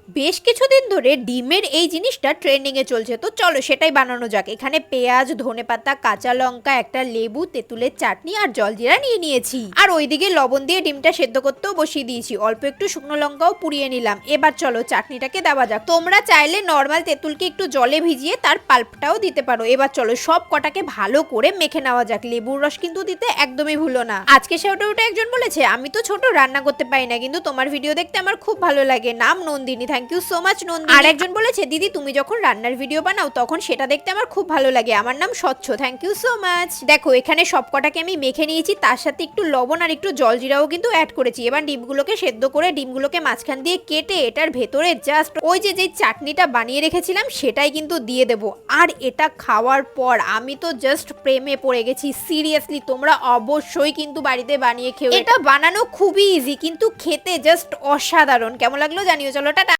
বেশ কিছুদিন ধরে ডিমের এই জিনিসটা ট্রেন্ডিং এ চলছে, তো চলো সেটাই বানানো যাক। এখানে পেঁয়াজ, ধনেপাতা, কাঁচা লঙ্কা, একটা লেবু, তেঁতুলের চাটনি আর জলজিরা নিয়ে নিয়েছি। আর ওইদিকে লবণ দিয়ে ডিমটা সেদ্ধ করতেও বসিয়ে দিয়েছি, অল্প একটু শুকনো লঙ্কাও পুড়িয়ে নিলাম। এবার চলো চাটনিটাকে দেওয়া যাক। তোমরা চাইলে নর্মাল তেঁতুলকে একটু জলে ভিজিয়ে তার পাল্পটাও দিতে পারো। এবার চলো সব কটাকে ভালো করে মেখে নেওয়া যাক। লেবুর রস কিন্তু দিতে একদমই ভুলো না। আজকে সেটা উঠে একজন বলেছে আমি তো ছোট, রান্না করতে পারি না, কিন্তু তোমার ভিডিও দেখতে আমার খুব ভালো লাগে। নাম Nandini. Thank you so much Nandini. আর একজন বলেছে দিদি তুমি যখন রান্নার ভিডিও বানাও তখন সেটা দেখতে আমার খুব ভালো লাগে। আমার নাম স্বচ্ছ। Thank you so much. দেখো এখানে সব কটাকে আমি মেখে নিয়েছি, তার সাথে একটু লবণ আর একটু জলজিরাও কিন্তু অ্যাড করেছি। এবার ডিমগুলোকে সেদ্ধ করে ডিমগুলোকে মাঝখান দিয়ে কেটে এটার ভেতরে জাস্ট ওই যে চাটনিটা বানিয়ে রেখেছিলাম সেটাই কিন্তু দিয়ে দেব। আর এটা খাওয়ার পর আমি তো জাস্ট প্রেমে পড়ে গেছি। সিরিয়াসলি তোমরা অবশ্যই কিন্তু বাড়িতে বানিয়ে খেও। এটা বানানো খুবই ইজি কিন্তু খেতে জাস্ট অসাধারণ। কেমন লাগলো জানিও। চলো টাটা।